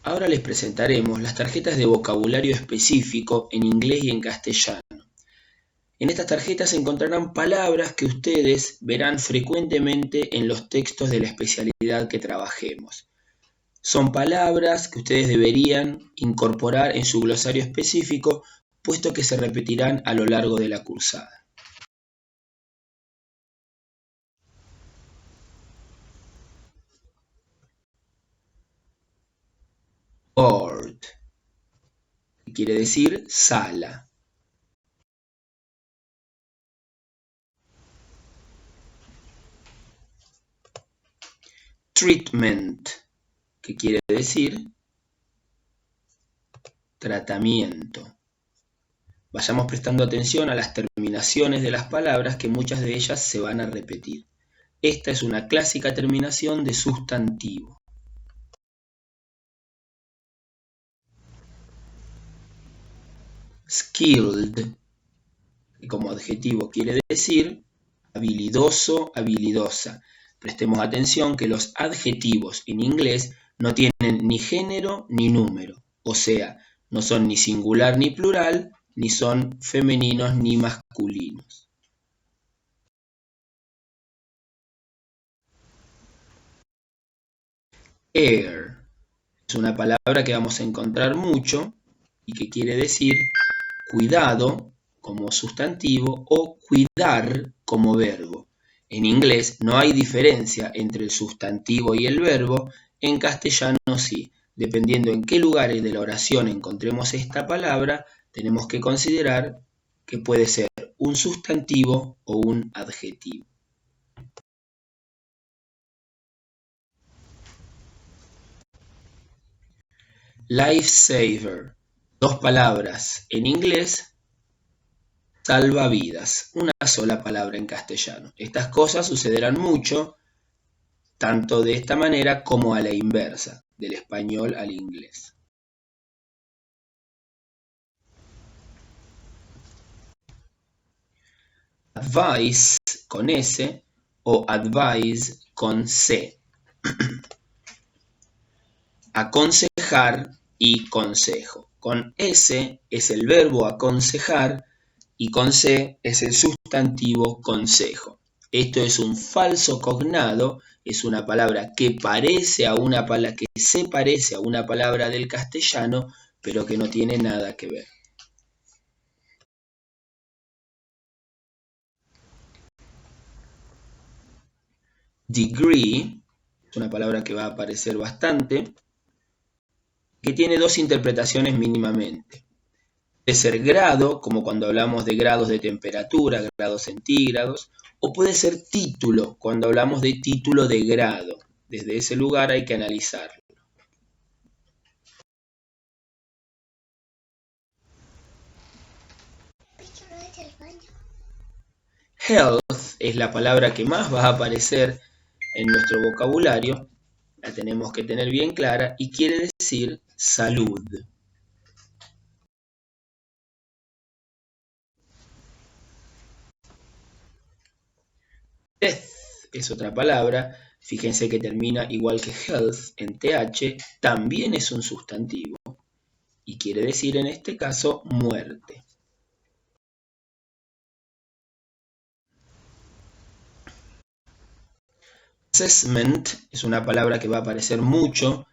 Ahora les presentaremos las tarjetas de vocabulario específico en inglés y en castellano. En estas tarjetas encontrarán palabras que ustedes verán frecuentemente en los textos de la especialidad que trabajemos. Son palabras que ustedes deberían incorporar en su glosario específico, puesto que se repetirán a lo largo de la cursada. Board, que quiere decir sala. Treatment, que quiere decir tratamiento. Vayamos prestando atención a las terminaciones de las palabras, que muchas de ellas se van a repetir. Esta es una clásica terminación de sustantivo. Skilled, que como adjetivo quiere decir habilidoso, habilidosa. Prestemos atención que los adjetivos en inglés no tienen ni género ni número, o sea, no son ni singular ni plural, ni son femeninos ni masculinos. Care es una palabra que vamos a encontrar mucho y que quiere decir cuidado como sustantivo o cuidar como verbo. En inglés no hay diferencia entre el sustantivo y el verbo, en castellano sí. Dependiendo en qué lugares de la oración encontremos esta palabra, tenemos que considerar que puede ser un sustantivo o un adjetivo. Lifesaver, dos palabras en inglés, salvavidas, una sola palabra en castellano. Estas cosas sucederán mucho, tanto de esta manera como a la inversa, del español al inglés. Advice con S o advise con C. Aconsejar y consejo. Con S es el verbo aconsejar y con C es el sustantivo consejo. Esto es un falso cognado, es una palabra que se parece a una palabra del castellano, pero que no tiene nada que ver. Degree es una palabra que va a aparecer bastante, que tiene dos interpretaciones mínimamente. Puede ser grado, como cuando hablamos de grados de temperatura, grados centígrados, o puede ser título, cuando hablamos de título de grado. Desde ese lugar hay que analizarlo. Health es la palabra que más va a aparecer en nuestro vocabulario, la tenemos que tener bien clara y quiere decir salud. Death es otra palabra, fíjense que termina igual que health en th, también es un sustantivo y quiere decir en este caso muerte. Assessment es una palabra que va a aparecer mucho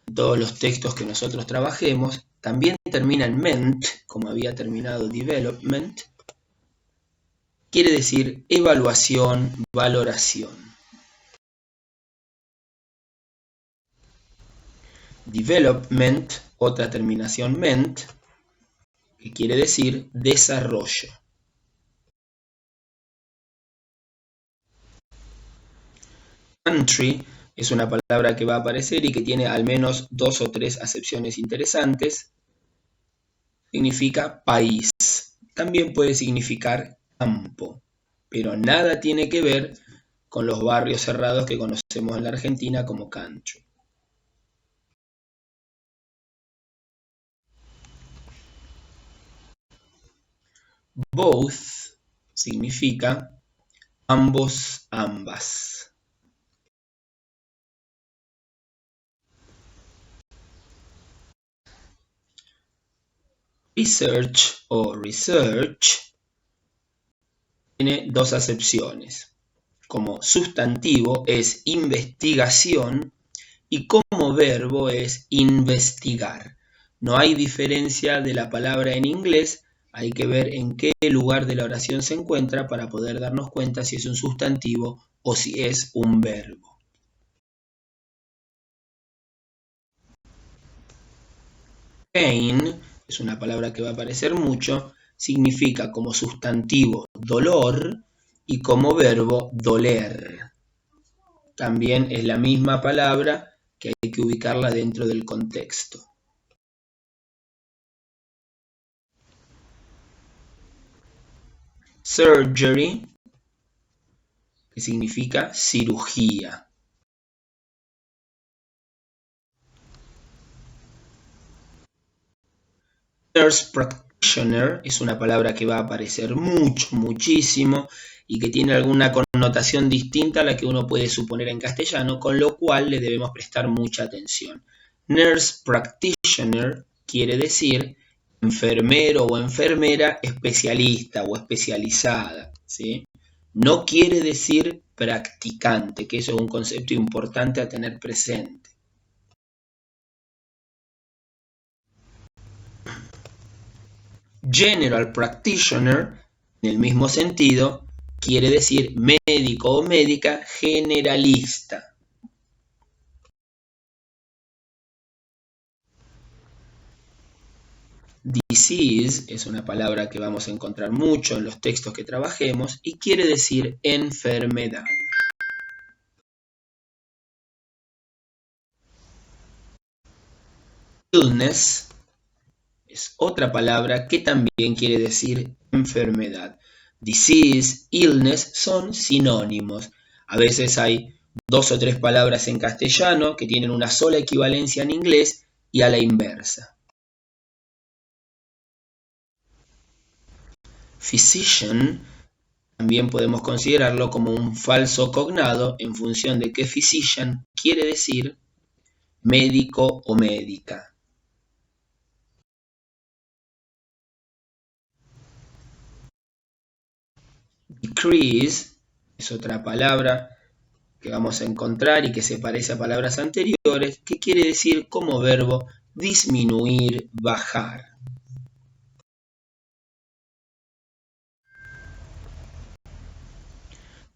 en todos los textos que nosotros trabajemos, también termina en ment, como había terminado development, quiere decir evaluación, valoración. Development, otra terminación ment, que quiere decir desarrollo. Country es una palabra que va a aparecer y que tiene al menos 2 o 3 acepciones interesantes. Significa país. También puede significar campo, pero nada tiene que ver con los barrios cerrados que conocemos en la Argentina como country. Both significa ambos, ambas. Research o research tiene dos acepciones. Como sustantivo es investigación y como verbo es investigar. No hay diferencia de la palabra en inglés, hay que ver en qué lugar de la oración se encuentra para poder darnos cuenta si es un sustantivo o si es un verbo. Pain es una palabra que va a aparecer mucho, significa como sustantivo dolor y como verbo doler. También es la misma palabra que hay que ubicarla dentro del contexto. Surgery, que significa cirugía. Nurse practitioner es una palabra que va a aparecer muchísimo y que tiene alguna connotación distinta a la que uno puede suponer en castellano, con lo cual le debemos prestar mucha atención. Nurse practitioner quiere decir enfermero o enfermera especialista o especializada, ¿sí? No quiere decir practicante, que eso es un concepto importante a tener presente. General practitioner, en el mismo sentido, quiere decir médico o médica generalista. Disease es una palabra que vamos a encontrar mucho en los textos que trabajemos y quiere decir enfermedad. Illness es otra palabra que también quiere decir enfermedad. Disease, illness son sinónimos. A veces hay 2 o 3 palabras en castellano que tienen una sola equivalencia en inglés y a la inversa. Physician también podemos considerarlo como un falso cognado en función de que physician quiere decir médico o médica. Decrease es otra palabra que vamos a encontrar y que se parece a palabras anteriores, que quiere decir como verbo disminuir, bajar.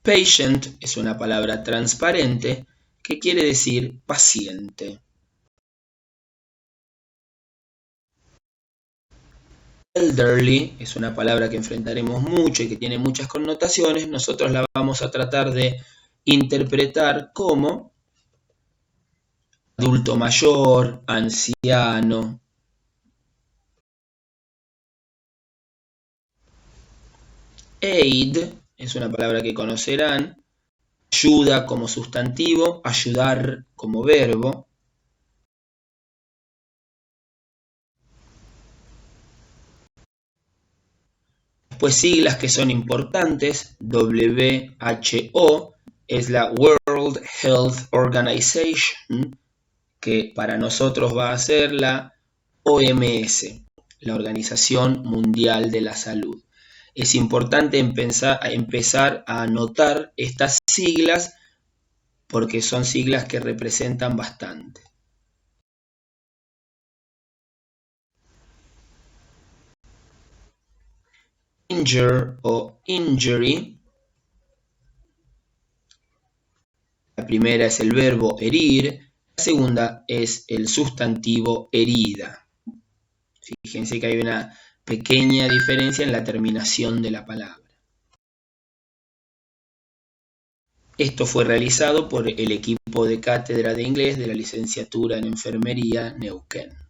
Patient es una palabra transparente que quiere decir paciente. Elderly es una palabra que enfrentaremos mucho y que tiene muchas connotaciones. Nosotros la vamos a tratar de interpretar como adulto mayor, anciano. Aid es una palabra que conocerán. Ayuda como sustantivo, ayudar como verbo. Después siglas que son importantes. WHO es la World Health Organization, que para nosotros va a ser la OMS, la Organización Mundial de la Salud. Es importante empezar a anotar estas siglas porque son siglas que representan bastante. Injure o injury. La primera es el verbo herir, la segunda es el sustantivo herida. Fíjense que hay una pequeña diferencia en la terminación de la palabra. Esto fue realizado por el equipo de cátedra de inglés de la licenciatura en enfermería Neuquén.